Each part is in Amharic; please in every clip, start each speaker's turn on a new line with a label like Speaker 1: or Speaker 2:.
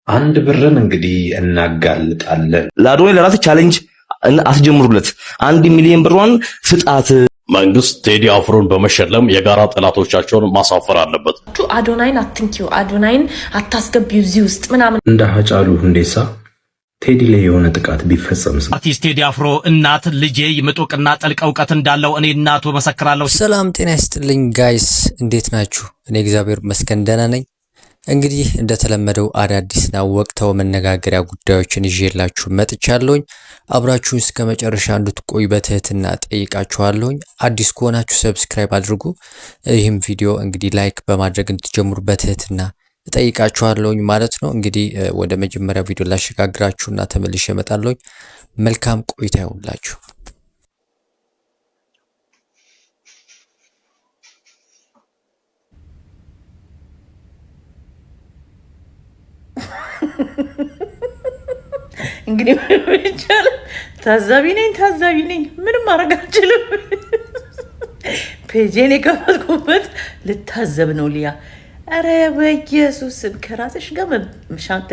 Speaker 1: አንድ ብርን እንግዲህ እናጋልጣለን።
Speaker 2: ለአዶናይ ለራስ ቻሌንጅ አስጀምሩለት። 1 ሚሊዮን ብሯን ስጣት።
Speaker 3: መንግስት ቴዲ አፍሮን በመሸለም የጋራ ጠላቶቻቸውን ማሳፈር አለበት።
Speaker 4: አዶናይን አትንኪው፣ አዶናይን አታስገቢው እዚህ ውስጥ ምናምን።
Speaker 1: እንደ ሃጫሉ ሁንዴሳ ቴዲ ላይ የሆነ ጥቃት ቢፈጸምስ?
Speaker 5: አርቲስት ቴዲ አፍሮ እናት ልጄ ምጡቅና ጥልቅ እውቀት እንዳለው እኔ እናቱ መሰክራለሁ።
Speaker 6: ሰላም ጤና ይስጥልኝ ጋይስ፣ እንዴት ናችሁ? እኔ እግዚአብሔር ይመስገን ደህና ነኝ። እንግዲህ እንደተለመደው አዳዲስና ወቅታዊ መነጋገሪያ ጉዳዮችን ይዤላችሁ መጥቻለሁኝ። አብራችሁ እስከ መጨረሻ እንድትቆዩ በትህትና ጠይቃችኋለሁኝ። አዲስ ከሆናችሁ ሰብስክራይብ አድርጉ። ይህም ቪዲዮ እንግዲህ ላይክ በማድረግ እንድትጀምሩ በትህትና ጠይቃችኋለሁኝ ማለት ነው። እንግዲህ ወደ መጀመሪያው ቪዲዮ ላሸጋግራችሁና ተመልሼ እመጣለሁኝ። መልካም ቆይታ ይሁንላችሁ።
Speaker 4: እንግዲህ ብቻለ ታዛቢ ነኝ ምንም ማድረግ አልችልም። ፔጄን የከፈትኩበት ልታዘብ ነው ሊያ። አረ በኢየሱስም ከራስሽ ጋር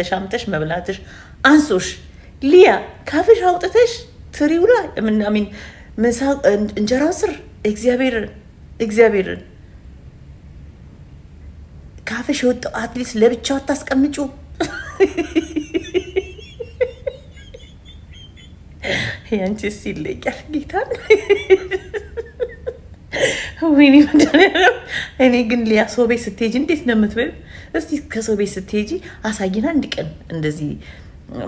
Speaker 4: ሻምተሽ መብላትሽ አንሶሽ ሊያ። ካፍሽ አውጥተሽ ትሪው ላይ ምናምን እንጀራው ስር እግዚአብሔርን ካፍሽ የወጣው አትሊስት ለብቻው አታስቀምጩ። ያንቺስ ይለያል ጌታን። ወይኔ መድኃኒዓለም። እኔ ግን ሊያ ሰው ቤት ስትሄጂ እንዴት ነው የምትበይው? እስቲ ከሰው ቤት ስትሄጂ አሳይና አንድ ቀን እንደዚህ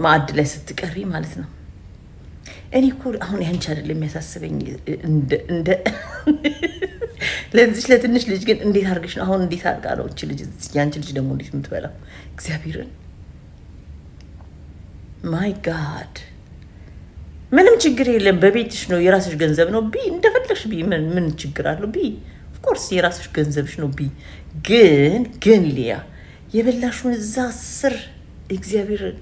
Speaker 4: ማዕድ ላይ ስትቀሪ ማለት ነው። እኔ እኮ አሁን ያንቺ አይደለም የሚያሳስበኝ እንደ ለዚህ ለትንሽ ልጅ ግን እንዴት አድርገሽ ነው አሁን እንዴት አድርጋ ነው እቺ ልጅ ያንቺ ልጅ ደግሞ እንዴት የምትበላው? እግዚአብሔርን ማይ ጋድ። ምንም ችግር የለም። በቤትሽ ነው፣ የራስሽ ገንዘብ ነው። ቢ እንደፈለግሽ ቢ ምን ችግር አለው? ቢ ኦፍ ኮርስ የራስሽ ገንዘብሽ ነው። ቢ ግን ሊያ የበላሽውን እዛ ስር እግዚአብሔርን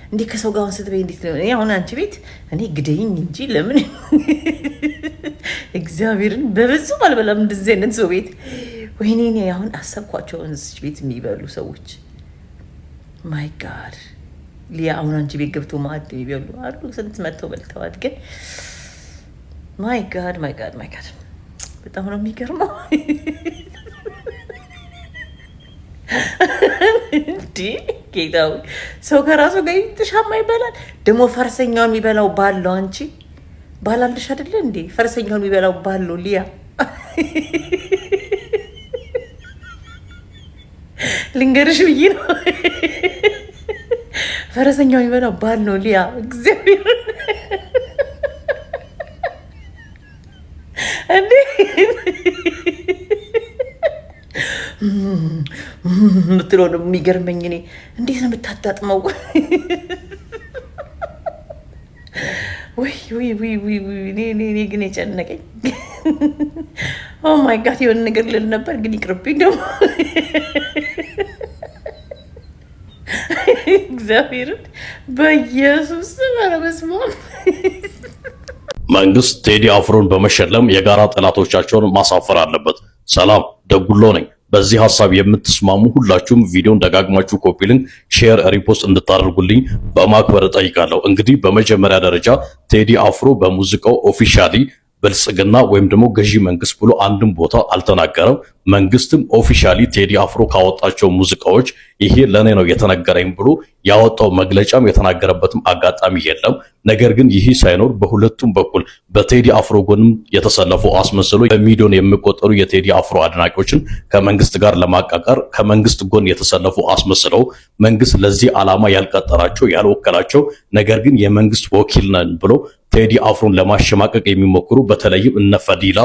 Speaker 4: እንዴ ከሰው ጋር ስትበይ እንዴት ነው? እኔ አሁን አንቺ ቤት እኔ ግደይኝ እንጂ ለምን እግዚአብሔርን በብዙም አልበላም እንደዚህ አይነት ሰው ቤት። ወይኔ እኔ አሁን አሰብኳቸው እዚህ ቤት የሚበሉ ሰዎች ማይ ጋድ ሊያ አሁን አንቺ ቤት ገብቶ ማዕድ የሚበሉ አሉ። ስንት መተው በልተዋል። ግን ማይ ጋድ በጣም ነው የሚገርመው። እንዴ ጌታው ሰው ከራሱ ጋር ተሻማ ይበላል። ደግሞ ፈረሰኛውን የሚበላው ባለው አንቺ ባላለሽ አይደለ እንዴ? ፈረሰኛውን የሚበላው ባለው ሊያ ልንገርሽ ብዬ ነው። ፈረሰኛው የሚበላው ባል ነው ሊያ። እግዚአብሔር እንዴ ምትለው ነው የሚገርመኝ። እኔ እንዴት ነው የምታጣጥመው? ወይ እኔ ግን የጨነቀኝ ኦ ማይ ጋድ የሆነ ነገር ልል ነበር ግን ይቅርብኝ ደግሞ እግዚአብሔርን በኢየሱስ በስመ አብ።
Speaker 3: መንግስት ቴዲ አፍሮን በመሸለም የጋራ ጠላቶቻቸውን ማሳፈር አለበት። ሰላም ደጉሎ ነኝ። በዚህ ሐሳብ የምትስማሙ ሁላችሁም ቪዲዮን ደጋግማችሁ ኮፒ ሊንክ፣ ሼር፣ ሪፖስት እንድታደርጉልኝ በማክበር እጠይቃለሁ። እንግዲህ በመጀመሪያ ደረጃ ቴዲ አፍሮ በሙዚቃው ኦፊሻሊ ብልጽግና ወይም ደግሞ ገዢ መንግስት ብሎ አንድም ቦታ አልተናገረም። መንግስትም ኦፊሻሊ ቴዲ አፍሮ ካወጣቸው ሙዚቃዎች ይሄ ለኔ ነው የተነገረኝ ብሎ ያወጣው መግለጫም የተናገረበትም አጋጣሚ የለም። ነገር ግን ይህ ሳይኖር በሁለቱም በኩል በቴዲ አፍሮ ጎንም የተሰለፉ አስመስሎ በሚሊዮን የሚቆጠሩ የቴዲ አፍሮ አድናቂዎችን ከመንግስት ጋር ለማቃቀር ከመንግስት ጎን የተሰለፉ አስመስለው መንግስት ለዚህ ዓላማ ያልቀጠራቸው ያልወከላቸው ነገር ግን የመንግስት ወኪል ነን ብሎ ቴዲ አፍሮን ለማሸማቀቅ የሚሞክሩ በተለይም እነ ፈዲላ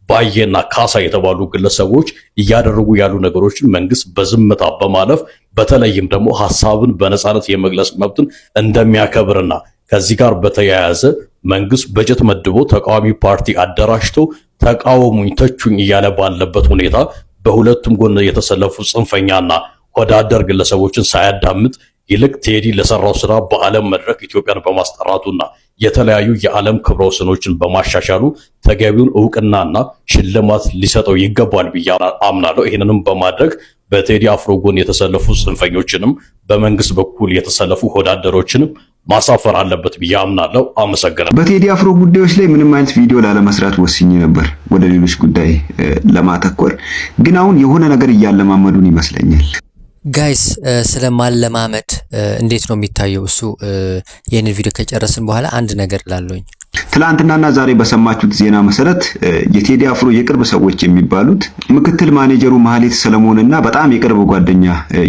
Speaker 3: ባየና ካሳ የተባሉ ግለሰቦች እያደረጉ ያሉ ነገሮችን መንግስት በዝምታ በማለፍ በተለይም ደግሞ ሐሳብን በነጻነት የመግለጽ መብትን እንደሚያከብርና ከዚህ ጋር በተያያዘ መንግስት በጀት መድቦ ተቃዋሚ ፓርቲ አደራጅቶ ተቃወሙኝ ተቹኝ እያለ ባለበት ሁኔታ በሁለቱም ጎን የተሰለፉ ጽንፈኛና ወዳደር ግለሰቦችን ሳያዳምጥ ይልቅ ቴዲ ለሰራው ስራ በዓለም መድረክ ኢትዮጵያን በማስጠራቱና የተለያዩ የዓለም ክብረ ወሰኖችን በማሻሻሉ ተገቢውን ዕውቅናና ሽልማት ሊሰጠው ይገባል ብዬ አምናለሁ። ይህንንም በማድረግ በቴዲ አፍሮ ጎን የተሰለፉ ጽንፈኞችንም በመንግስት በኩል የተሰለፉ ሆዳደሮችንም ማሳፈር አለበት ብዬ አምናለሁ። አመሰግናለሁ።
Speaker 7: በቴዲ አፍሮ ጉዳዮች ላይ ምንም አይነት ቪዲዮ ላለመስራት ወስኜ ነበር፣ ወደ ሌሎች ጉዳይ ለማተኮር። ግን አሁን የሆነ ነገር እያለማመዱን ይመስለኛል።
Speaker 6: ጋይስ ስለማለማመድ እንዴት ነው የሚታየው? እሱ ይህንን ቪዲዮ ከጨረስን በኋላ አንድ ነገር ላለኝ
Speaker 7: ትላንትናና ዛሬ በሰማችሁት ዜና መሰረት የቴዲ አፍሮ የቅርብ ሰዎች የሚባሉት ምክትል ማኔጀሩ ማህሌት ሰለሞንና በጣም የቅርብ ጓደኛ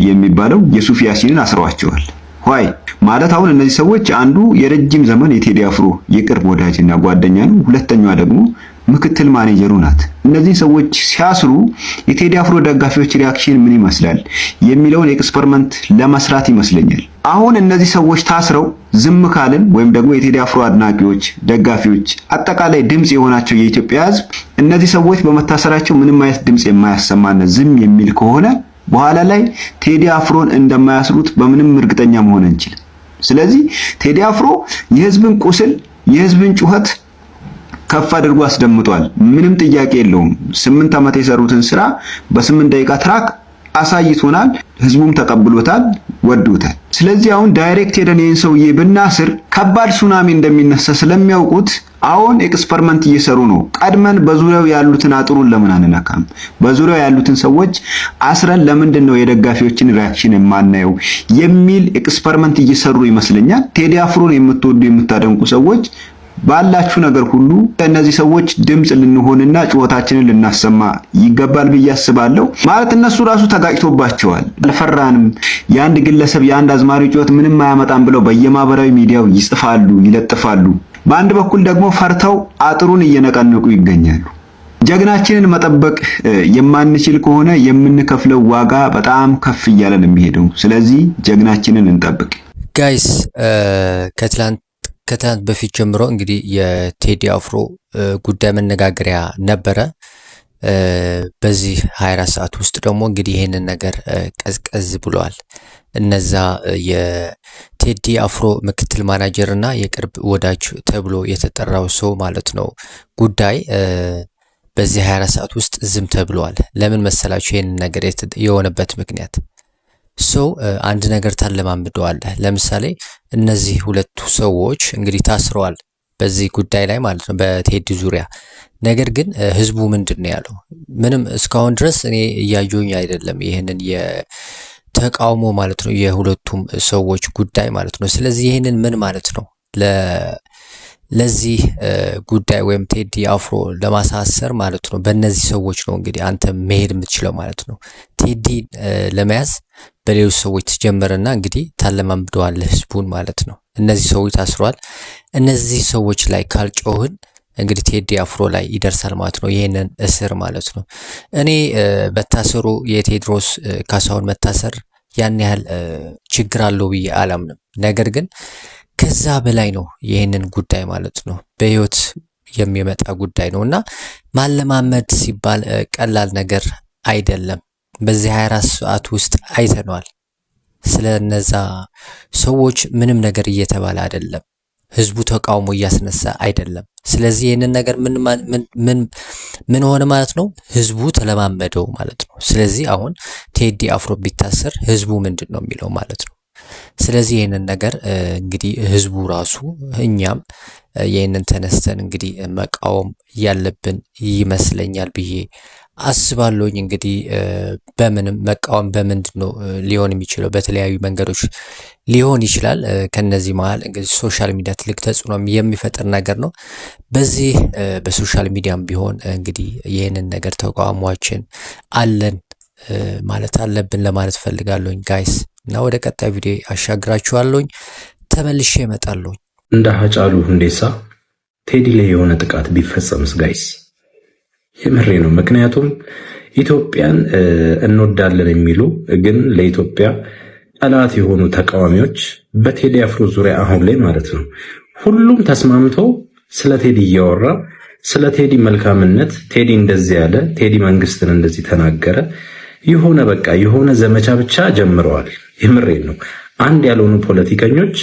Speaker 7: የሚባለው የሱፍ ያሲንን አስረዋቸዋል። ዋይ ማለት አሁን እነዚህ ሰዎች አንዱ የረጅም ዘመን የቴዲ አፍሮ የቅርብ ወዳጅና ጓደኛ ነው፣ ሁለተኛዋ ደግሞ ምክትል ማኔጀሩ ናት። እነዚህ ሰዎች ሲያስሩ የቴዲ አፍሮ ደጋፊዎች ሪአክሽን ምን ይመስላል የሚለውን ኤክስፐሪመንት ለመስራት ይመስለኛል። አሁን እነዚህ ሰዎች ታስረው ዝም ካልን ወይም ደግሞ የቴዲ አፍሮ አድናቂዎች፣ ደጋፊዎች፣ አጠቃላይ ድምጽ የሆናቸው የኢትዮጵያ ሕዝብ እነዚህ ሰዎች በመታሰራቸው ምንም አይነት ድምጽ የማያሰማና ዝም የሚል ከሆነ በኋላ ላይ ቴዲ አፍሮን እንደማያስሩት በምንም እርግጠኛ መሆን እንችላለን። ስለዚህ ቴዲ አፍሮ የህዝብን ቁስል የህዝብን ጩኸት ከፍ አድርጎ አስደምጧል። ምንም ጥያቄ የለውም። 8 ዓመት የሰሩትን ስራ በ8 ደቂቃ ትራክ አሳይቶናል። ህዝቡም ተቀብሎታል፣ ወዶታል። ስለዚህ አሁን ዳይሬክት ሄደን ይህን ሰውዬ ብናስር ከባድ ሱናሚ እንደሚነሳ ስለሚያውቁት አሁን ኤክስፐሪመንት እየሰሩ ነው። ቀድመን በዙሪያው ያሉትን አጥሩን ለምን አንነካም? በዙሪያው ያሉትን ሰዎች አስረን ለምንድን ነው የደጋፊዎችን ሪአክሽን የማናየው የሚል ኤክስፐሪመንት እየሰሩ ይመስለኛል። ቴዲ አፍሮን የምትወዱ የምታደንቁ ሰዎች ባላችሁ ነገር ሁሉ እነዚህ ሰዎች ድምጽ ልንሆንና ጩኸታችንን ልናሰማ ይገባል ብዬ አስባለሁ። ማለት እነሱ ራሱ ተጋጭቶባቸዋል። አልፈራንም፣ የአንድ ግለሰብ የአንድ አዝማሪ ጩኸት ምንም አያመጣም ብለው በየማህበራዊ ሚዲያው ይጽፋሉ፣ ይለጥፋሉ። በአንድ በኩል ደግሞ ፈርተው አጥሩን እየነቀነቁ ይገኛሉ። ጀግናችንን መጠበቅ የማንችል ከሆነ የምንከፍለው ዋጋ በጣም ከፍ እያለ ነው የሚሄደው። ስለዚህ ጀግናችንን እንጠብቅ
Speaker 6: ጋይስ። ከትላንት በፊት ጀምሮ እንግዲህ የቴዲ አፍሮ ጉዳይ መነጋገሪያ ነበረ። በዚህ 24 ሰዓት ውስጥ ደግሞ እንግዲህ ይሄንን ነገር ቀዝቀዝ ብሏል። እነዛ የቴዲ አፍሮ ምክትል ማናጀር እና የቅርብ ወዳጅ ተብሎ የተጠራው ሰው ማለት ነው ጉዳይ በዚህ 24 ሰዓት ውስጥ ዝም ተብሏል። ለምን መሰላችሁ? ይሄንን ነገር የሆነበት ምክንያት ሰው አንድ ነገር ታለማምደዋለህ። ለምሳሌ እነዚህ ሁለቱ ሰዎች እንግዲህ ታስረዋል በዚህ ጉዳይ ላይ ማለት ነው በቴዲ ዙሪያ። ነገር ግን ህዝቡ ምንድነው ያለው? ምንም እስካሁን ድረስ እኔ እያየሁኝ አይደለም ይሄንን የተቃውሞ ማለት ነው የሁለቱም ሰዎች ጉዳይ ማለት ነው። ስለዚህ ይሄንን ምን ማለት ነው ለዚህ ጉዳይ ወይም ቴዲ አፍሮ ለማሳሰር ማለት ነው በእነዚህ ሰዎች ነው እንግዲህ አንተ መሄድ የምትችለው ማለት ነው። ቴዲ ለመያዝ በሌሎች ሰዎች ተጀመረና እንግዲህ ታለማምደዋለህ ህዝቡን ማለት ነው። እነዚህ ሰዎች ታስሯል። እነዚህ ሰዎች ላይ ካልጮህን እንግዲህ ቴዲ አፍሮ ላይ ይደርሳል ማለት ነው ይሄንን እስር ማለት ነው። እኔ በታሰሩ የቴድሮስ ካሳሁን መታሰር ያን ያህል ችግር አለው ብዬ አላምንም። ነገር ግን ከዛ በላይ ነው ይሄንን ጉዳይ ማለት ነው በህይወት የሚመጣ ጉዳይ ነውና ማለማመድ ሲባል ቀላል ነገር አይደለም። በዚህ 24 ሰዓት ውስጥ አይተናል። ስለነዛ ሰዎች ምንም ነገር እየተባለ አይደለም። ህዝቡ ተቃውሞ እያስነሳ አይደለም። ስለዚህ ይሄንን ነገር ምን ሆነ ማለት ነው? ህዝቡ ተለማመደው ማለት ነው። ስለዚህ አሁን ቴዲ አፍሮ ቢታሰር ህዝቡ ምንድነው የሚለው ማለት ነው። ስለዚህ ይሄንን ነገር እንግዲህ ህዝቡ ራሱ እኛም ይሄንን ተነስተን እንግዲህ መቃወም ያለብን ይመስለኛል ብዬ አስባለሁኝ። እንግዲህ በምንም መቃወም በምንድነው ሊሆን የሚችለው? በተለያዩ መንገዶች ሊሆን ይችላል። ከነዚህ መሃል እንግዲህ ሶሻል ሚዲያ ትልቅ ተጽዕኖ የሚፈጥር ነገር ነው። በዚህ በሶሻል ሚዲያም ቢሆን እንግዲህ ይሄንን ነገር ተቃውሟችን አለን ማለት አለብን ለማለት ፈልጋለሁኝ ጋይስ። እና ወደ ቀጣይ ቪዲዮ አሻግራችኋለሁኝ። ተመልሼ እመጣለሁ።
Speaker 1: እንደ ሃጫሉ ሁንዴሳ ቴዲ ላይ የሆነ ጥቃት ቢፈጸምስ ጋይስ? የምሬ ነው። ምክንያቱም ኢትዮጵያን እንወዳለን የሚሉ ግን ለኢትዮጵያ ጠላት የሆኑ ተቃዋሚዎች በቴዲ አፍሮ ዙሪያ አሁን ላይ ማለት ነው ሁሉም ተስማምተው ስለ ቴዲ እያወራ ስለ ቴዲ መልካምነት፣ ቴዲ እንደዚህ ያለ፣ ቴዲ መንግስትን እንደዚህ ተናገረ፣ የሆነ በቃ የሆነ ዘመቻ ብቻ ጀምረዋል። የምሬን ነው። አንድ ያልሆኑ ፖለቲከኞች፣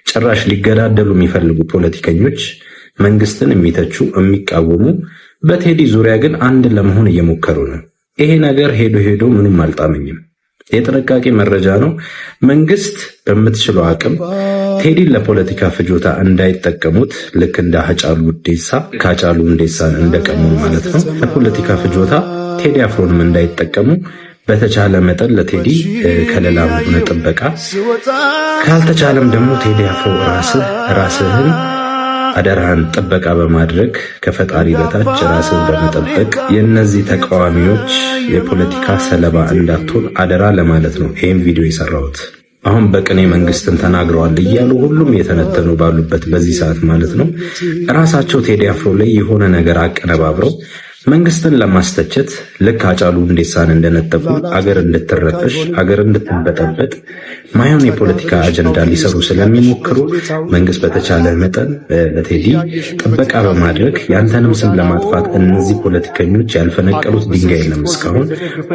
Speaker 1: ጭራሽ ሊገዳደሉ የሚፈልጉ ፖለቲከኞች፣ መንግስትን የሚተቹ የሚቃወሙ፣ በቴዲ ዙሪያ ግን አንድ ለመሆን እየሞከሩ ነው። ይሄ ነገር ሄዶ ምንም አልጣመኝም። የጥንቃቄ መረጃ ነው። መንግስት በምትችለው አቅም ቴዲን ለፖለቲካ ፍጆታ እንዳይጠቀሙት ልክ እንደ ሃጫሉ ሁንዴሳን እንደቀሙ ማለት ነው። ለፖለቲካ ፍጆታ ቴዲ አፍሮንም እንዳይጠቀሙ በተቻለ መጠን ለቴዲ ከለላ ሆነ ጥበቃ፣ ካልተቻለም ደግሞ ቴዲ አፍሮ ራስህን አደራህን ጥበቃ በማድረግ ከፈጣሪ በታች ራስን በመጠበቅ የነዚህ ተቃዋሚዎች የፖለቲካ ሰለባ እንዳትሆን አደራ ለማለት ነው ይህን ቪዲዮ የሰራሁት። አሁን በቅኔ መንግስትን ተናግረዋል እያሉ ሁሉም የተነተኑ ባሉበት በዚህ ሰዓት ማለት ነው ራሳቸው ቴዲ አፍሮ ላይ የሆነ ነገር አቀነባብረው መንግስትን ለማስተቸት ልክ ሃጫሉ ሁንዴሳን እንደነጠቁ አገር እንድትረበሽ አገር እንድትበጠበጥ ማይሆን የፖለቲካ አጀንዳ ሊሰሩ ስለሚሞክሩ መንግስት በተቻለ መጠን ለቴዲ ጥበቃ በማድረግ ያንተንም ስም ለማጥፋት እነዚህ ፖለቲከኞች ያልፈነቀሉት ድንጋይ የለም። እስካሁን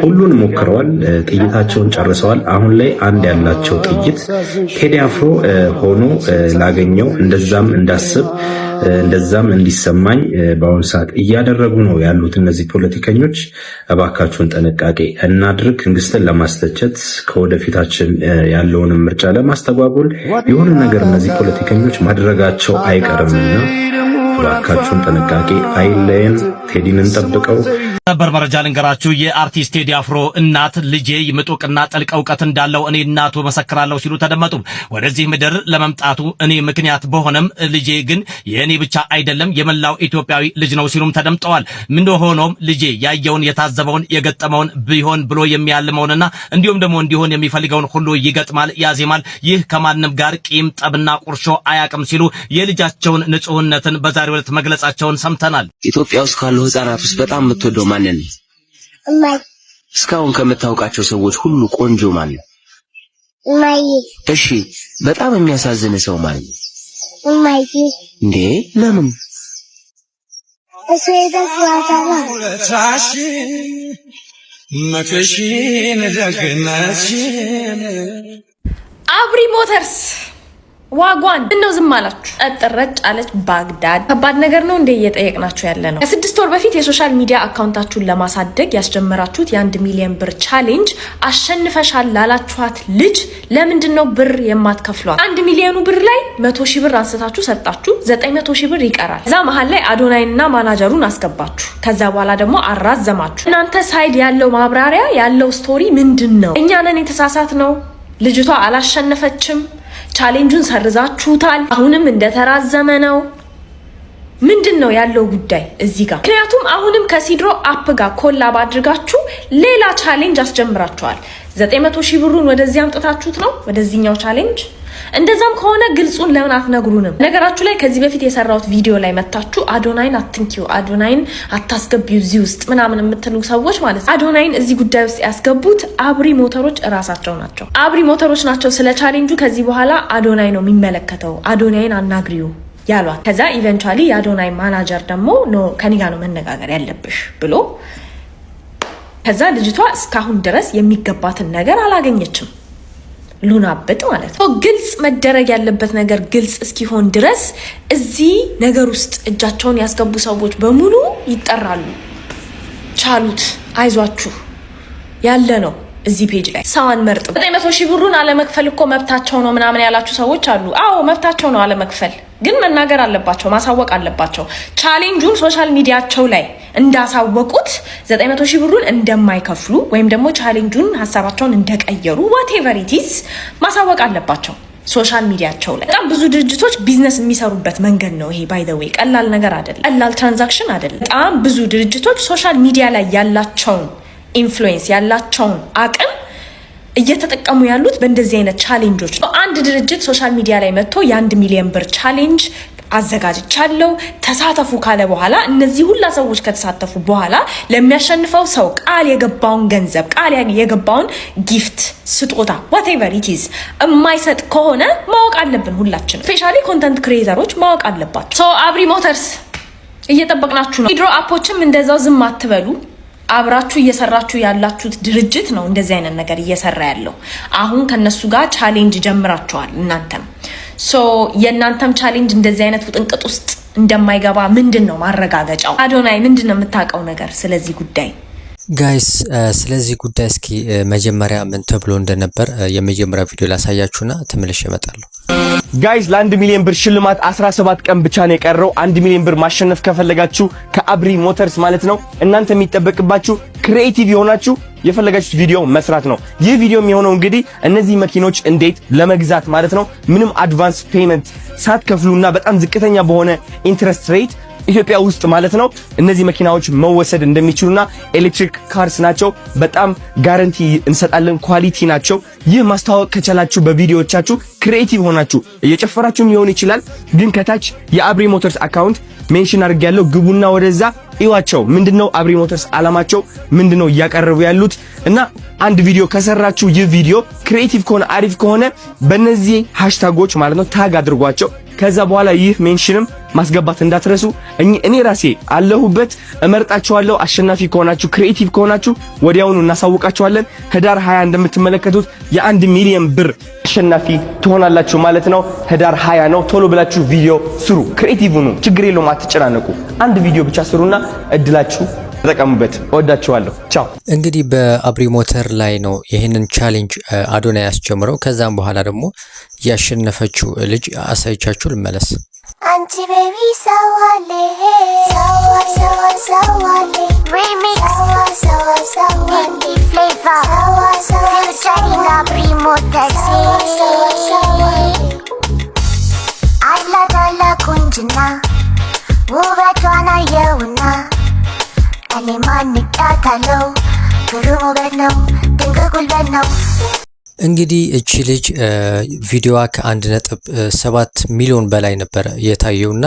Speaker 1: ሁሉን ሞክረዋል፣ ጥይታቸውን ጨርሰዋል። አሁን ላይ አንድ ያላቸው ጥይት ቴዲ አፍሮ ሆኖ ላገኘው እንደዛም እንዳስብ እንደዛም እንዲሰማኝ በአሁኑ ሰዓት እያደረጉ ነው ያሉት እነዚህ ፖለቲከኞች። እባካችሁን ጥንቃቄ እናድርግ። መንግስትን ለማስተቸት ከወደፊታችን ያለውን ምርጫ ለማስተጓጎል የሆነ ነገር እነዚህ ፖለቲከኞች ማድረጋቸው አይቀርምና እባካችሁን ጥንቃቄ አይለየን። ቴዲን እንጠብቀው።
Speaker 5: ሰበር መረጃ ልንገራችሁ። የአርቲስት ቴዲ አፍሮ እናት ልጄ ምጡቅና ጥልቅ እውቀት እንዳለው እኔ እናቱ መሰክራለሁ ሲሉ ተደመጡ። ወደዚህ ምድር ለመምጣቱ እኔ ምክንያት በሆነም ልጄ ግን የእኔ ብቻ አይደለም የመላው ኢትዮጵያዊ ልጅ ነው ሲሉም ተደምጠዋል። ምን ሆኖም ልጄ ያየውን የታዘበውን የገጠመውን ቢሆን ብሎ የሚያልመውንና እንዲሁም ደግሞ እንዲሆን የሚፈልገውን ሁሉ ይገጥማል፣ ያዜማል። ይህ ከማንም ጋር ቂም ጠብና ቁርሾ አያቅም ሲሉ የልጃቸውን ንጹህነትን በዛሬው ዕለት መግለጻቸውን ሰምተናል።
Speaker 8: ኢትዮጵያ ውስጥ ካሉ ህፃናት ውስጥ በጣም የምትወደው ማንን ነው? እስካሁን ከምታውቃቸው ሰዎች ሁሉ ቆንጆ ማን ነው? እሺ፣ በጣም የሚያሳዝን ሰው ማን ነው? እንዴ ለምን?
Speaker 9: አብሪ ሞተርስ ዋጓን እንደው ዝም አላችሁ? ጠጥረጭ አለች ባግዳድ። ከባድ ነገር ነው እንደ እየጠየቅናችሁ ያለ ነው። ከ6 ወር በፊት የሶሻል ሚዲያ አካውንታችሁን ለማሳደግ ያስጀመራችሁት የ1 ሚሊዮን ብር ቻሌንጅ አሸንፈሻል ላላችኋት ልጅ ለምንድን ነው ብር የማትከፍሏት? 1 ሚሊዮኑ ብር ላይ 100 ሺህ ብር አንስታችሁ ሰጣችሁ፣ 900 ሺህ ብር ይቀራል። ከዛ መሀል ላይ አዶናይንና ማናጀሩን አስገባችሁ። ከዛ በኋላ ደግሞ አራዘማችሁ። እናንተ ሳይድ ያለው ማብራሪያ ያለው ስቶሪ ምንድን ነው? እኛ ነን የተሳሳት ነው፣ ልጅቷ አላሸነፈችም፣ ቻሌንጁን ሰርዛችሁታል፣ አሁንም እንደተራዘመ ነው። ምንድነው ያለው ጉዳይ እዚህ ጋር? ምክንያቱም አሁንም ከሲድሮ አፕ ጋር ኮላብ አድርጋችሁ ሌላ ቻሌንጅ አስጀምራችኋል። 900 ሺህ ብሩን ወደዚህ አምጥታችሁት ነው ወደዚህኛው ቻሌንጅ። እንደዛም ከሆነ ግልጹን ለምን አትነግሩንም? ነገራችሁ ላይ ከዚህ በፊት የሰራሁት ቪዲዮ ላይ መታችሁ አዶናይን አትንኪው፣ አዶናይን አታስገቢው እዚህ ውስጥ ምናምን የምትሉ ሰዎች ማለት ነው። አዶናይን እዚህ ጉዳይ ውስጥ ያስገቡት አብሪ ሞተሮች እራሳቸው ናቸው። አብሪ ሞተሮች ናቸው ስለ ቻሌንጁ ከዚህ በኋላ አዶናይ ነው የሚመለከተው፣ አዶናይን አናግሪው ያሏት። ከዛ ኢቨንቹአሊ የአዶናይ ማናጀር ደግሞ ኖ ከኔ ጋር ነው መነጋገር ያለብሽ ብሎ ከዛ ልጅቷ እስካሁን ድረስ የሚገባትን ነገር አላገኘችም። ሉናብጥ ማለት ነው። ግልጽ መደረግ ያለበት ነገር ግልጽ እስኪሆን ድረስ እዚህ ነገር ውስጥ እጃቸውን ያስገቡ ሰዎች በሙሉ ይጠራሉ። ቻሉት፣ አይዟችሁ ያለ ነው። እዚህ ፔጅ ላይ ሰዋን መርጥ 900 ሺህ ብሩን አለመክፈል እኮ መብታቸው ነው ምናምን ያላችሁ ሰዎች አሉ። አዎ መብታቸው ነው አለመክፈል፣ ግን መናገር አለባቸው፣ ማሳወቅ አለባቸው። ቻሌንጁን ሶሻል ሚዲያቸው ላይ እንዳሳወቁት 900 ሺህ ብሩን እንደማይከፍሉ ወይም ደግሞ ቻሌንጁን ሀሳባቸውን እንደቀየሩ whatever it is ማሳወቅ አለባቸው ሶሻል ሚዲያቸው ላይ። በጣም ብዙ ድርጅቶች ቢዝነስ የሚሰሩበት መንገድ ነው ይሄ። ባይ ዘ ዌይ ቀላል ነገር አይደለም፣ ቀላል ትራንዛክሽን አይደለም። በጣም ብዙ ድርጅቶች ሶሻል ሚዲያ ላይ ያላቸውን ኢንፍሉዌንስ ያላቸውን አቅም እየተጠቀሙ ያሉት በእንደዚህ አይነት ቻሌንጆች ነው። አንድ ድርጅት ሶሻል ሚዲያ ላይ መጥቶ የ1 ሚሊዮን ብር ቻሌንጅ አዘጋጅቻለሁ ተሳተፉ ካለ በኋላ እነዚህ ሁላ ሰዎች ከተሳተፉ በኋላ ለሚያሸንፈው ሰው ቃል የገባውን ገንዘብ ቃል የገባውን ጊፍት ስጦታ whatever it is የማይሰጥ ከሆነ ማወቅ አለብን ሁላችን። ስፔሻሊ ኮንተንት ክሪኤተሮች ማወቅ አለባቸው። ሶ አብሪ ሞተርስ እየጠበቅናችሁ ነው። ሲድሮ አፖችም እንደዛው ዝም አትበሉ። አብራችሁ እየሰራችሁ ያላችሁት ድርጅት ነው እንደዚህ አይነት ነገር እየሰራ ያለው። አሁን ከነሱ ጋር ቻሌንጅ ጀምራችኋል እናንተም። ሶ የእናንተም ቻሌንጅ እንደዚህ አይነት ውጥንቅጥ ውስጥ እንደማይገባ ምንድነው ማረጋገጫው? አዶናይ ምንድነው የምታውቀው ነገር ስለዚህ ጉዳይ?
Speaker 6: ጋይስ ስለዚህ ጉዳይ እስኪ መጀመሪያ ምን ተብሎ እንደነበር የመጀመሪያ ቪዲዮ ላሳያችሁና ተመልሼ እመጣለሁ።
Speaker 2: ጋይስ ለ1 ሚሊዮን ብር ሽልማት 17 ቀን ብቻ ነው የቀረው። 1 ሚሊዮን ብር ማሸነፍ ከፈለጋችሁ ከአብሪ ሞተርስ ማለት ነው እናንተ የሚጠበቅባችሁ ክሪኤቲቭ የሆናችሁ የፈለጋችሁት ቪዲዮ መስራት ነው። ይህ ቪዲዮ የሚሆነው እንግዲህ እነዚህ መኪኖች እንዴት ለመግዛት ማለት ነው ምንም አድቫንስ ፔመንት ሳትከፍሉና በጣም ዝቅተኛ በሆነ ኢንትረስት ሬት ኢትዮጵያ ውስጥ ማለት ነው እነዚህ መኪናዎች መወሰድ እንደሚችሉና ኤሌክትሪክ ካርስ ናቸው። በጣም ጋራንቲ እንሰጣለን፣ ኳሊቲ ናቸው። ይህ ማስተዋወቅ ከቻላችሁ በቪዲዮዎቻችሁ ክሪኤቲቭ ሆናችሁ እየጨፈራችሁም ሊሆን ይችላል። ግን ከታች የአብሪ ሞተርስ አካውንት ሜንሽን አድርጌያለሁ። ግቡና ወደዛ እዩዋቸው። ምንድነው አብሪ ሞተርስ አላማቸው ምንድነው እያቀረቡ ያሉት እና አንድ ቪዲዮ ከሰራችሁ ይህ ቪዲዮ ክሪኤቲቭ ከሆነ አሪፍ ከሆነ በእነዚህ ሃሽታጎች ማለት ነው ታግ አድርጓቸው። ከዛ በኋላ ይህ ሜንሽንም ማስገባት እንዳትረሱ። እኔ ራሴ አለሁበት እመርጣችኋለሁ። አሸናፊ ከሆናችሁ ክሪኤቲቭ ከሆናችሁ ወዲያውኑ እናሳውቃችኋለን። ህዳር 20 እንደምትመለከቱት የ1 ሚሊዮን ብር አሸናፊ ትሆናላችሁ ማለት ነው። ህዳር 20 ነው። ቶሎ ብላችሁ ቪዲዮ ስሩ፣ ክሪኤቲቭ ሁኑ። ችግር የለውም፣ አትጨናነቁ። አንድ ቪዲዮ ብቻ ስሩና እድላችሁ ተጠቀሙበት። እወዳችኋለሁ። ቻው።
Speaker 6: እንግዲህ በአብሪ ሞተር ላይ ነው ይህንን ቻሌንጅ አዶናይ ያስጀምረው። ከዛም በኋላ ደግሞ ያሸነፈችው ልጅ አሳይቻችሁ ልመለስ።
Speaker 10: አንቺ ቤቢ ሰዋሌ ሰዋ ሰዋ ሰዋሌ ሪሚክስ ሰዋ ሰዋ ሰዋ ዲ ፍሌቨር ሰዋ ሰዋ ፊውቸሪንግ አብሪ ሞተርስ ሰዋ ሰዋ አላዳላ ቁንጅና ውበቷን አየውና እኔ ማንቃታለው ግሩም ውበት ነው ድንቅ ጉልበት ነው።
Speaker 6: እንግዲህ እቺ ልጅ ቪዲዮዋ ከ1.7 ሚሊዮን በላይ ነበር የታየውና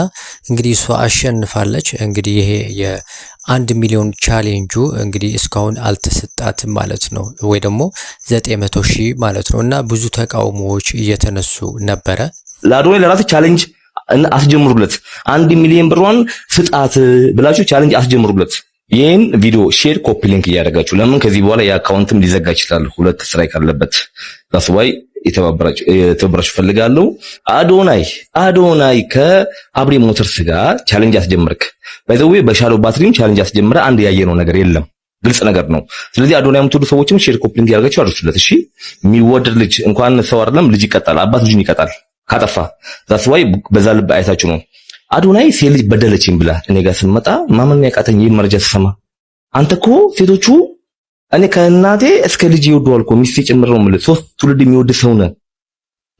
Speaker 6: እንግዲህ እሷ አሸንፋለች። እንግዲህ ይሄ የ1 ሚሊዮን ቻሌንጁ እንግዲህ እስካሁን አልተሰጣትም ማለት ነው፣ ወይ ደግሞ 900,000 ማለት ነው። እና ብዙ ተቃውሞዎች እየተነሱ ነበረ።
Speaker 2: ለአዶናይ ለራሱ ቻሌንጅ አስጀምሩለት። 1 ሚሊዮን ብሯን ፍጣት ብላችሁ ቻሌንጅ አስጀምሩለት። ይህን ቪዲዮ ሼር ኮፒ ሊንክ እያደረጋችሁ ለምን ከዚህ በኋላ የአካውንትም ሊዘጋ ይችላል። 2 ስትራይክ አለበት። ታስዋይ የተባበራችሁ ፈልጋለሁ። አዶናይ ከአብሪ ሞተርስ ጋር ቻሌንጅ አስጀምርክ። ባይዘው በሻሎ ባትሪም ቻሌንጅ አስጀምረ አንድ ያየነው ነገር የለም። ግልጽ ነገር ነው። ስለዚህ አዶናይ የምትወዱ ሰዎችም ሼር ኮፒ ሊንክ ያደርጋችሁ አድርሱለት። እሺ፣ የሚወደድ ልጅ እንኳን ሰው አይደለም ልጅ ይቀጣል፣ አባት ልጅን ይቀጣል ካጠፋ። ታስዋይ በዛ ልብ አይታችሁ ነው። አዶናይ ሴት ልጅ በደለችኝ ብላ እኔ ጋር ስመጣ ማመን ያቃተኝ ይህ መረጃ ስሰማ፣ አንተ እኮ ሴቶቹ እኔ ከእናቴ እስከ ልጅ ይወደዋል እኮ ሚስቴ ጭምር ነው የምልህ። 3 ትውልድ የሚወድ ሰው ነህ።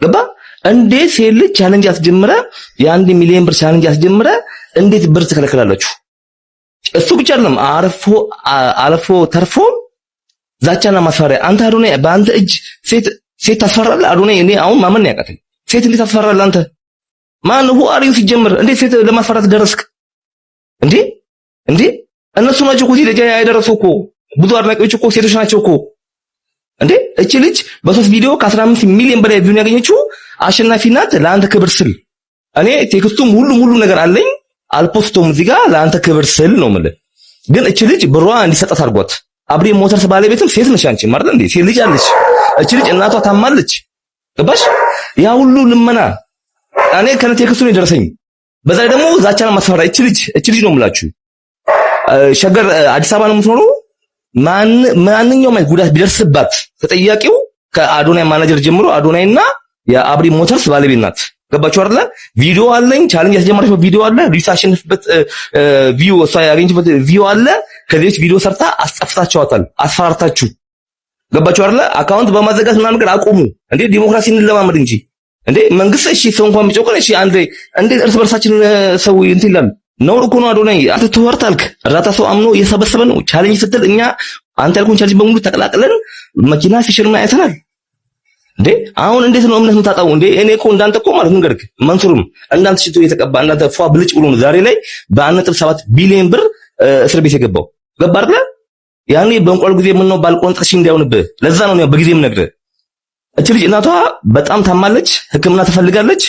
Speaker 2: ገባ? እንዴት ሴት ልጅ ቻሌንጅ አስጀምረ የ1 ሚሊዮን ብር ቻሌንጅ አስጀምረ እንዴት ብር ትከለክላላችሁ? እሱ ብቻ አይደለም አልፎ ተርፎ ዛቻና ማስፈራሪያ። አንተ አዶናይ በአንተ እጅ ሴት ታስፈራለህ? አዶናይ እኔ አሁን ማመን ያቃተኝ ሴት እንዴት ታስፈራለህ አንተ? ማን ነው አሪው ሲጀምር እንዴት ሴት ለማስፈራት ደረስክ እንዴ? እነሱ ናቸው እኮ ሲለጃ ያደረሱ እኮ ብዙ አድናቂዎች እኮ ሴቶች ናቸው እኮ እንዴ። እቺ ልጅ በ3 ቪዲዮ ከ15 ሚሊዮን በላይ ቪው ያገኘችው አሸናፊ ናት። ለአንተ ክብር ስል እኔ ቴክስቱም ሁሉ ነገር አለኝ አልፖስቶም እዚህ ጋር ለአንተ ክብር ስል ነው የምልህ። ግን እቺ ልጅ ብሯ እንዲሰጣት አድርጓት። አብሪ ሞተርስ ባለቤትም ሴት ነሽ አንቺ ማለት እንዴ? ሴት ልጅ አለች። እቺ ልጅ እናቷ ታማለች። ገባሽ? ያ ሁሉ ልመና እኔ ከነ ቴክስቱ ነው የደረሰኝ። በዛ ደግሞ ዛቻና ማስፈራሪያ። እቺ ልጅ ነው የምላችሁ። ሸገር አዲስ አበባ ነው የምትኖረው። ማንኛውም ጉዳት ቢደርስባት ተጠያቂው ከአዶናይ ማናጀር ጀምሮ አዶናይና የአብሪ ሞተርስ ባለቤት ናት። ገባችሁ አይደለ? ቪዲዮ አለኝ። ቻሌንጅ ያስጀመረችው ቪዲዮ አለ። ሪሳ አሸንፍበት ቪው እሷ ያገኘችበት ቪዲዮ አለ። ከዚህ ቪዲዮ ሰርታ አስጠፍታችኋታል፣ አስፈራርታችሁ። ገባችሁ አይደለ? አካውንት በማዘጋት ምናምን ነገር አቁሙ እንዴ! ዲሞክራሲን እንለማመድ እንጂ እንዴ! መንግስት እሺ ሰው እንኳን ቢጮቀን እሺ አንዴ እንዴ እርስ በርሳችን ሰው እንትን ይላል። ነውር እኮ ነው። አዶናይ አንተ ትወርታልክ። እርዳታ ሰው አምኖ እየሰበሰበ ነው። ቻሌንጅ ስትል እኛ አንተ ያልኩን ቻሌንጅ በሙሉ ተቀላቅለን መኪና ሲሽርማ አይተናል እንዴ! አሁን እንዴት ነው እምነት የምታጣው እንዴ? እኔ እኮ እንዳንተ እኮ ማለት ነው ገርክ መንሱርም እንዳንተ ሽቶ እየተቀባ እንዳንተ ፏ ብልጭ ብሎ ነው ዛሬ ላይ በ1.7 ቢሊዮን ብር እስር ቤት የገባው። ገባ አይደል? ያኔ በእንቋል ጊዜ ምን ነው ባልቆንጥሽ እንዳይሆንብህ። ለዛ ነው በጊዜም ነግረ እቺ ልጅ እናቷ በጣም ታማለች፣ ሕክምና ትፈልጋለች።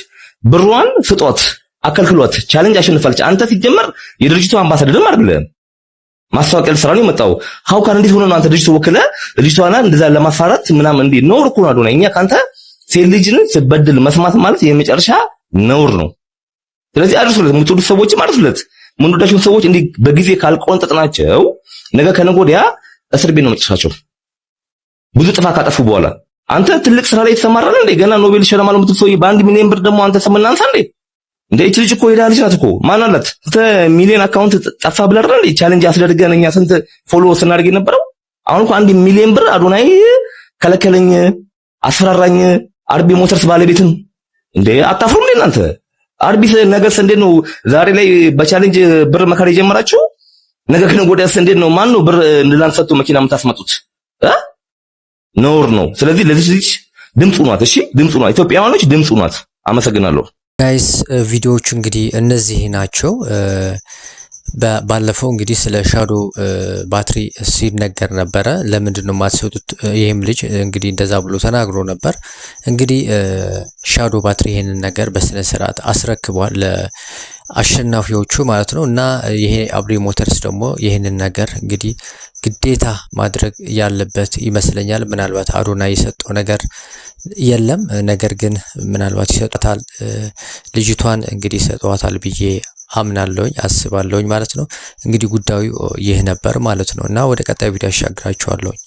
Speaker 2: ብሯን ፍጧት፣ አከልክሏት። ቻሌንጅ አሸንፋለች። አንተ ሲጀመር የድርጅቱ አምባሳደርም አይደለም ማስታወቂያ ስራ ነው የመጣው። ሀውካን እንዴት ሆነ ነው አንተ ድርጅቱ ወክለ ልጅቷና እንደዛ ለማፋራት ምናምን እንዴ? ነውር እኮ ነው አዶናይ። እኛ ካንተ ሴት ልጅን ስበድል መስማት ማለት የመጨረሻ ነውር ነው። ስለዚህ አድርሱለት፣ የምትወዱት ሰዎችም አድርሱለት። የምንወዳቸው ሰዎች እንዲህ በጊዜ ካልቆንጠጥናቸው ነገ ከነገ ወዲያ እስር ቤት ነው መጨረሻቸው። ብዙ ጥፋት ካጠፉ በኋላ አንተ ትልቅ ስራ ላይ የተሰማራለ እንዴ? ገና ኖቤል ሸለማሉ የምትሰው በ1 ሚሊዮን ብር ደግሞ አንተ ሰምናንሳ እንዴ? እንዴ እቺ ልጅ እኮ ሄዳ ልጅ ናት እኮ። ማን አላት? ሚሊዮን አካውንት ጠፋ ብለህ እንዴ ቻሌንጅ አስደርገን እኛ ስንት ፎሎ ስናደርግ የነበረው? አሁን እኮ 1 ሚሊዮን ብር አዶናይ ከለከለኝ፣ አስፈራራኝ። አርቢ ሞተርስ ባለቤትን እንዴ አታፍሩም እንዴ እናንተ? አርቢ ነገርስ እንዴት ነው ዛሬ ላይ በቻሌንጅ ብር መከራ የጀመራችሁ? ነገ ግን ወዲያስ እንዴት ነው ማን ነው ብር እንደላን ሰጥቶ መኪና የምታስመጡት? ነውር ነው። ስለዚህ ለዚህ ልጅ ድምፁ ናት። እሺ ድምፁ ናት። ኢትዮጵያውያኖች ድምፁ ናት። አመሰግናለሁ
Speaker 6: ጋይስ። ቪዲዮዎቹ እንግዲህ እነዚህ ናቸው። ባለፈው እንግዲህ ስለ ሻዶ ባትሪ ሲነገር ነበረ። ለምንድን ነው የማትሰጡት? ይሄም ልጅ እንግዲህ እንደዛ ብሎ ተናግሮ ነበር። እንግዲህ ሻዶ ባትሪ ይሄንን ነገር በስነ ስርዓት አስረክቧል ለአሸናፊዎቹ ማለት ነው። እና ይሄ አብሪ ሞተርስ ደግሞ ይሄንን ነገር እንግዲህ ግዴታ ማድረግ ያለበት ይመስለኛል። ምናልባት አዶና የሰጠው ነገር የለም፣ ነገር ግን ምናልባት ይሰጣታል። ልጅቷን እንግዲህ ይሰጧታል ብዬ አምናለሁኝ አስባለሁኝ ማለት ነው። እንግዲህ ጉዳዩ ይህ ነበር ማለት ነው እና ወደ ቀጣይ ቪዲዮ አሻግራችኋለሁኝ።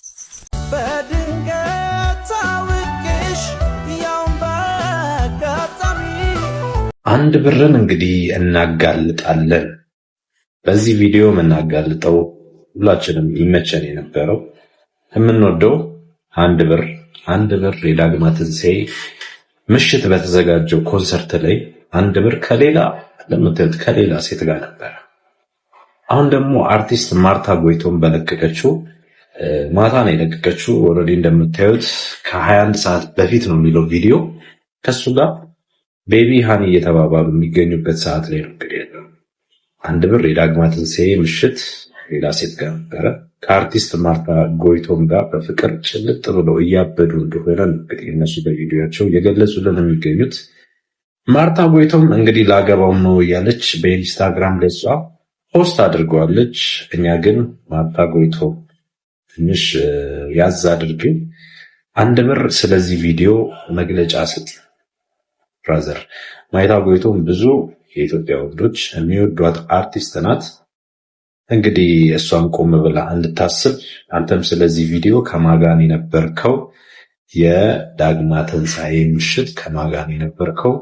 Speaker 1: አንድ ብርን እንግዲህ እናጋልጣለን። በዚህ ቪዲዮ የምናጋልጠው ሁላችንም ይመቸን የነበረው የምንወደው አንድ ብር የዳግማ ትንሣኤ ምሽት በተዘጋጀው ኮንሰርት ላይ አንድ ብር ከሌላ ሴት ጋር ነበር። አሁን ደግሞ አርቲስት ማርታ ጎይቶም በለቀቀችው ማታ ነው የለቀቀችው። ኦልሬዲ እንደምታዩት ከ21 ሰዓት በፊት ነው የሚለው ቪዲዮ። ከሱ ጋር ቤቢ ሃኒ እየተባባሉ የሚገኙበት ሰዓት ላይ ነው እንግዲህ ያለው። አንድ ብር የዳግማ ትንሣኤ ምሽት ሌላ ሴት ጋር ነበረ። ከአርቲስት ማርታ ጎይቶም ጋር በፍቅር ጭልጥ ብለው እያበዱ እንደሆነ እንግዲህ እነሱ በቪዲዮቸው እየገለጹልን የሚገኙት። ማርታ ጎይቶም እንግዲህ ላገባው ነው እያለች በኢንስታግራም ገጿ ፖስት አድርገዋለች። እኛ ግን ማርታ ጎይቶም ትንሽ ያዝ አድርግ አንድ ብር ስለዚህ ቪዲዮ መግለጫ ስጥ። ብራዘር ማርታ ጎይቶም ብዙ የኢትዮጵያ ወንዶች የሚወዷት አርቲስት ናት። እንግዲህ እሷን ቆም ብላ እንድታስብ አንተም ስለዚህ ቪዲዮ ከማጋን የነበርከው የዳግማ ትንሣኤ ምሽት ከማጋን የነበርከው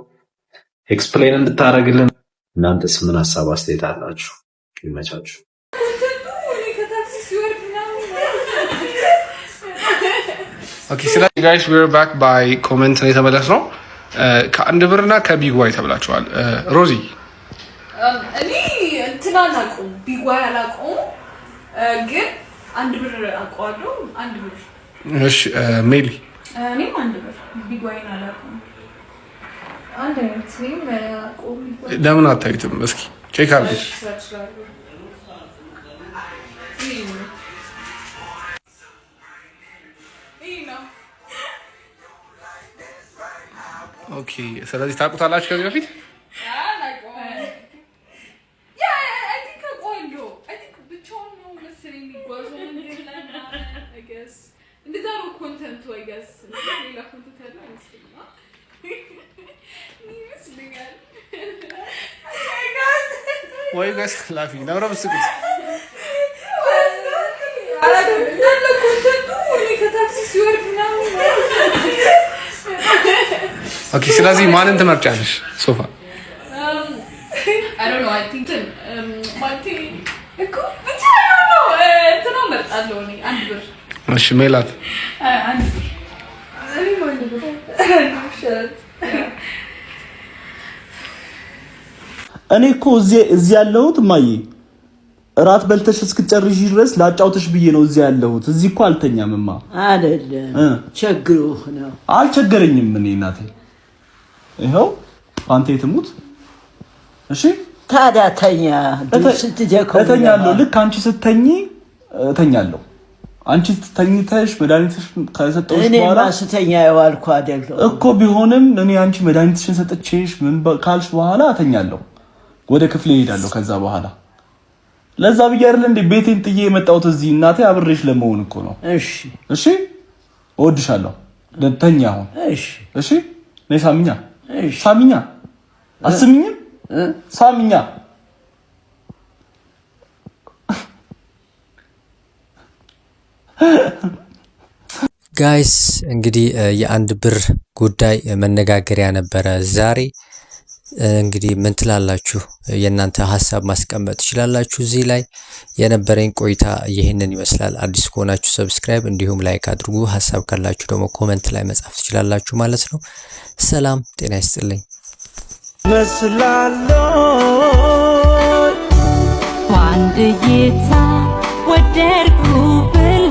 Speaker 1: ኤክስፕሌን እንድታረግልን። እናንተስ ምን ሐሳብ አስተያየት አላችሁ? ይመቻችሁ።
Speaker 11: ኦኬ ስለዚህ ጋይስ ዊ አር ባክ ባይ ኮሜንት ነው የተመለስነው። ከአንድ ብርና ከቢጓይ ተብላችኋል። ሮዚ
Speaker 9: እኔ እንትና አላውቀውም፣ ቢጓይ አላውቀውም፣ ግን አንድ ብር አውቀዋለሁ። አንድ ብር
Speaker 11: እሺ። ሜሊ
Speaker 9: እኔም አንድ ብር ቢጓይን አላውቀውም። አንድ አይነት ነኝ አላውቀውም።
Speaker 11: ለምን አታዩትም? እስኪ ቼክ አድርጉት። ኦኬ ስለዚህ ታውቁታላችሁ ከዚህ በፊት ወይ ጋይስ ላፊ ነው ብስኩት ኦኬ ስለዚህ ማንን ትመርጫለሽ? ሶፋ
Speaker 9: I don't know, I think Malti እኮ ብቻ ነው እንትና መርጣለሁ እኔ አንድ ብር።
Speaker 11: እሺ ሜላት
Speaker 9: አንድ ብር እኔ አንድ ብር
Speaker 12: እኔ እኮ እዚህ ያለሁት እማዬ እራት በልተሽ እስክጨርሽ ድረስ ላጫውተሽ ብዬ ነው እዚህ ያለሁት። እዚህ እኮ አልተኛምማ።
Speaker 4: አይደለም ቸግሮህ ነው።
Speaker 12: አልቸገረኝም። እኔ እናቴ ይኸው አንተ ትሙት። እሺ
Speaker 4: ታዲያ ተኛ። ስትጀከው
Speaker 12: እተኛለሁ። ልክ አንቺ ስተኝ እተኛለሁ። አንቺ ተኝተሽ መድኃኒትሽ ከሰጠሁሽ በኋላ
Speaker 4: እኔ ማስተኛ ያዋልኩ አይደለም
Speaker 12: እኮ። ቢሆንም እኔ አንቺ መድኃኒትሽን ሰጥቼሽ ምን ካልሽ በኋላ እተኛለሁ። ወደ ክፍሌ እሄዳለሁ ከዛ በኋላ። ለዛ ብዬ አይደል እንዴ ቤቴን ጥዬ የመጣሁት እዚህ እናቴ አብሬሽ ለመሆን እኮ ነው።
Speaker 4: እሺ
Speaker 12: እሺ እወድሻለሁ። ለተኛ አሁን
Speaker 4: እሺ
Speaker 12: እሺ ነይ ሳሚኛ። ሳሚኛ አስሚኝም ሳሚኛ
Speaker 6: ጋይስ እንግዲህ የአንድ ብር ጉዳይ መነጋገሪያ ነበረ ዛሬ። እንግዲህ ምን ትላላችሁ? የእናንተ ሐሳብ ማስቀመጥ ትችላላችሁ እዚህ ላይ። የነበረኝ ቆይታ ይህንን ይመስላል። አዲስ ከሆናችሁ ሰብስክራይብ እንዲሁም ላይክ አድርጉ። ሐሳብ ካላችሁ ደግሞ ኮሜንት ላይ መጻፍ ትችላላችሁ ማለት ነው። ሰላም ጤና ይስጥልኝ።
Speaker 13: መስላለሁ ዋንድ ጌታ ወደርኩ ብል